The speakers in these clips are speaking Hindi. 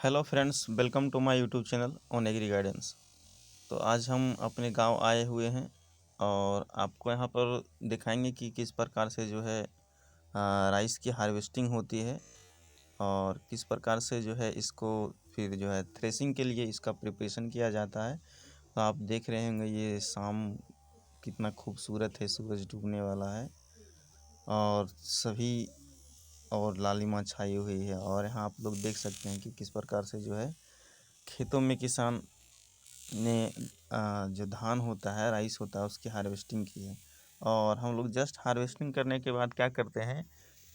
Hello friends, welcome to my YouTube channel on agri guidance. तो आज हम अपने गांव आए हुए हैं और आपको यहां पर दिखाएंगे कि किस प्रकार से जो है राइस की हार्वेस्टिंग होती है और किस प्रकार से जो है इसको फिर जो है थ्रेसिंग के लिए इसका प्रिपरेशन किया जाता है। तो आप देख रहे होंगे ये शाम कितना खूबसूरत है, सूरज डूबने वाला है और सभी और लालिमा छाई हुई है। और यहाँ आप लोग देख सकते हैं कि किस प्रकार से जो है खेतों में किसान ने जो धान होता है, राइस होता है, उसकी हार्वेस्टिंग की है। और हम लोग जस्ट हार्वेस्टिंग करने के बाद क्या करते हैं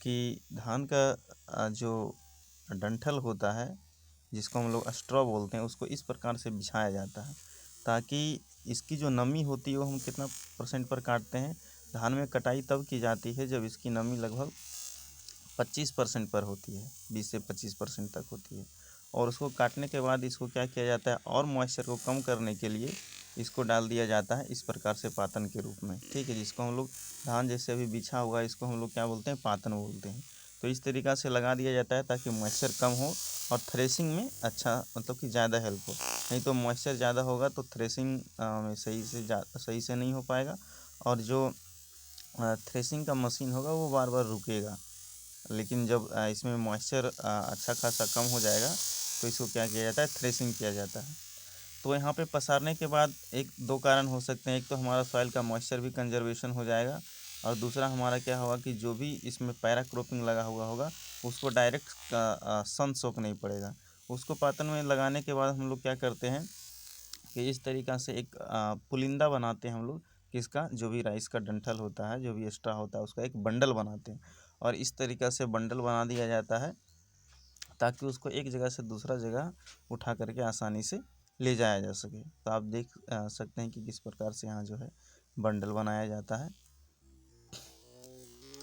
कि धान का जो डंठल होता है, जिसको हम लोग स्ट्रॉ बोलते हैं, उसको इस प्रकार से बिछाया जाता है ताकि इसकी जो नमी होती है वो हम कितना परसेंट पर काटते हैं। धान में कटाई तब की जाती है जब इसकी नमी लगभग 25% पर होती है, 20 से 25% तक होती है। और उसको काटने के बाद इसको क्या किया जाता है, और मॉइस्चर को कम करने के लिए इसको डाल दिया जाता है इस प्रकार से पातन के रूप में, ठीक है। जिसको हम लोग धान जैसे अभी बिछा हुआ है, इसको हम लोग क्या बोलते हैं, पातन बोलते हैं। तो इस तरीक़ा से लगा दिया जाता है ताकि मॉइस्चर कम हो और थ्रेसिंग में अच्छा मतलब कि ज़्यादा हेल्प हो। नहीं तो मॉइस्चर ज़्यादा होगा तो थ्रेसिंग में सही से नहीं हो पाएगा और जो थ्रेसिंग का मशीन होगा वो बार बार रुकेगा। लेकिन जब इसमें मॉइस्चर अच्छा खासा कम हो जाएगा तो इसको क्या किया जाता है, थ्रेसिंग किया जाता है। तो यहाँ पे पसारने के बाद एक दो कारण हो सकते हैं। एक तो हमारा सॉइल का मॉइस्चर भी कंजर्वेशन हो जाएगा और दूसरा हमारा क्या होगा कि जो भी इसमें पैरा क्रोपिंग लगा हुआ होगा उसको डायरेक्ट सन सोक नहीं पड़ेगा। उसको पातन में लगाने के बाद हम लोग क्या करते हैं कि इस तरीक़ा से एक पुलिंदा बनाते हैं हम लोग, किसका, जो भी राइस का डंठल होता है, जो भी एक्स्ट्रा होता है, उसका एक बंडल बनाते हैं। और इस तरीक़ा से बंडल बना दिया जाता है ताकि उसको एक जगह से दूसरा जगह उठा करके आसानी से ले जाया जा सके। तो आप देख सकते हैं कि किस प्रकार से यहाँ जो है बंडल बनाया जाता है।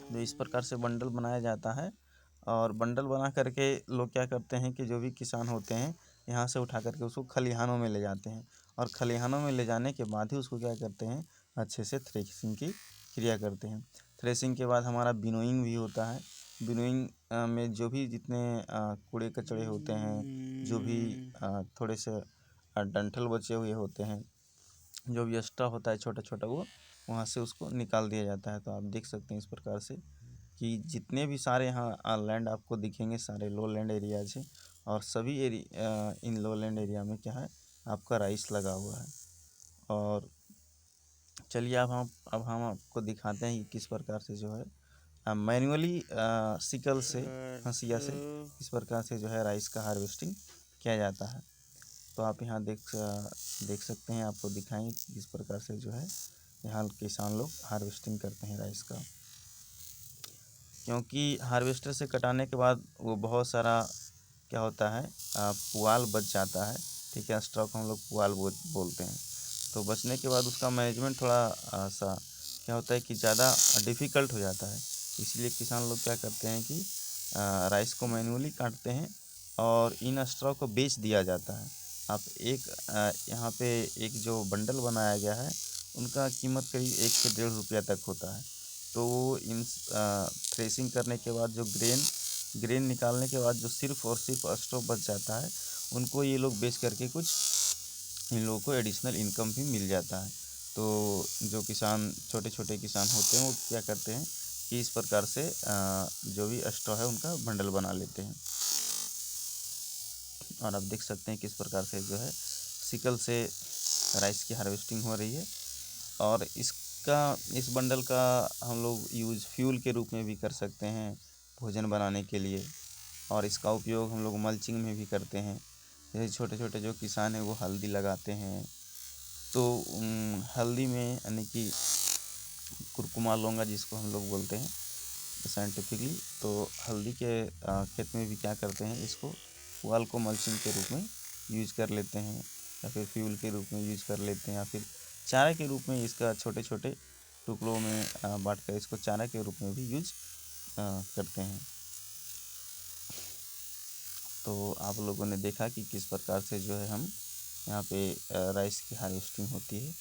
तो इस प्रकार से बंडल बनाया जाता है और बंडल बना करके लोग क्या करते हैं कि जो भी किसान होते हैं यहाँ से उठा करके उसको खलिहानों में ले जाते हैं और खलिहानों में ले जाने के बाद ही उसको क्या करते हैं, अच्छे से थ्रेसिंग की क्रिया करते हैं। थ्रेसिंग के बाद हमारा विनोइंग भी होता है। विनोइंग में जो भी जितने कूड़े कचड़े होते हैं, जो भी थोड़े से डंठल बचे हुए होते हैं, जो भी एक्स्ट्रा होता है छोटा छोटा, वो वहाँ से उसको निकाल दिया जाता है। तो आप देख सकते हैं इस प्रकार से कि जितने भी सारे यहाँ लैंड आपको दिखेंगे सारे लो लैंड एरियाज हैं और सभी इन लो लैंड एरिया में क्या है, आपका राइस लगा हुआ है। और चलिए अब हम आपको दिखाते हैं कि किस प्रकार से जो है मैन्युअली सिकल से, हंसिया से किस प्रकार से जो है राइस का हार्वेस्टिंग किया जाता है। तो आप यहाँ देख सकते हैं, आपको दिखाएं किस प्रकार से जो है यहाँ किसान लोग हार्वेस्टिंग करते हैं राइस का। क्योंकि हार्वेस्टर से कटाने के बाद वो बहुत सारा क्या होता है, पुआल बच जाता है, ठीक है। स्टॉक हम लोग पुआल बोलते हैं। तो बचने के बाद उसका मैनेजमेंट थोड़ा सा क्या होता है कि ज़्यादा डिफ़िकल्ट हो जाता है। इसलिए किसान लोग क्या करते हैं कि राइस को मैन्युअली काटते हैं और इन स्ट्रॉ को बेच दिया जाता है। आप यहाँ पे एक जो बंडल बनाया गया है उनका कीमत करीब 1 से 1.5 रुपया तक होता है। तो वो इन थ्रेसिंग करने के बाद जो ग्रेन निकालने के बाद जो सिर्फ और सिर्फ स्ट्रॉ बच जाता है, उनको ये लोग बेच करके कुछ इन लोगों को एडिशनल इनकम भी मिल जाता है। तो जो किसान छोटे छोटे किसान होते हैं वो क्या करते हैं कि इस प्रकार से जो भी स्ट्रॉ है उनका बंडल बना लेते हैं। और आप देख सकते हैं किस प्रकार से जो है सिकल से राइस की हार्वेस्टिंग हो रही है। और इस बंडल का हम लोग यूज़ फ्यूल के रूप में भी कर सकते हैं, भोजन बनाने के लिए। और इसका उपयोग हम लोग मल्चिंग में भी करते हैं। जैसे छोटे छोटे जो किसान हैं वो हल्दी लगाते हैं, तो हल्दी में यानी कि कुरकुमा लौंगा जिसको हम लोग बोलते हैं साइंटिफिकली, तो हल्दी के खेत में भी क्या करते हैं, इसको पुआल को मल्चिंग के रूप में यूज कर लेते हैं या फिर फ्यूल के रूप में यूज कर लेते हैं या फिर चारे के रूप में इसका छोटे छोटे टुकड़ों में बांट कर इसको चारा के रूप में भी यूज करते हैं। तो आप लोगों ने देखा कि किस प्रकार से जो है हम यहाँ पे राइस की हार्वेस्टिंग होती है।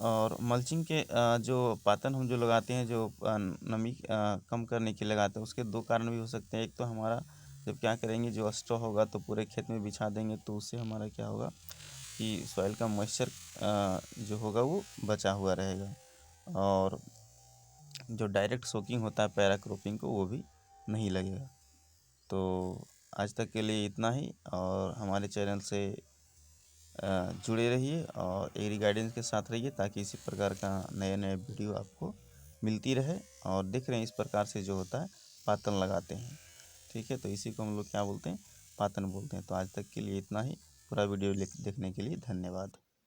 और मल्चिंग के जो पातन हम जो लगाते हैं, जो नमी कम करने के लगाते हैं, उसके दो कारण भी हो सकते हैं। एक तो हमारा जब क्या करेंगे, जो एक्स्ट्रा होगा तो पूरे खेत में बिछा देंगे, तो उससे हमारा क्या होगा कि सॉइल का मॉइस्चर जो होगा वो बचा हुआ रहेगा, और जो डायरेक्ट सोकिंग होता है पैरा क्रॉपिंग को वो भी नहीं लगेगा। तो आज तक के लिए इतना ही, और हमारे चैनल से जुड़े रहिए और एग्री गाइडेंस के साथ रहिए, ताकि इसी प्रकार का नए नए वीडियो आपको मिलती रहे। और देख रहे हैं इस प्रकार से जो होता है पातन लगाते हैं, ठीक है। तो इसी को हम लोग क्या बोलते हैं, पातन बोलते हैं। तो आज तक के लिए इतना ही। पूरा वीडियो देखने के लिए धन्यवाद।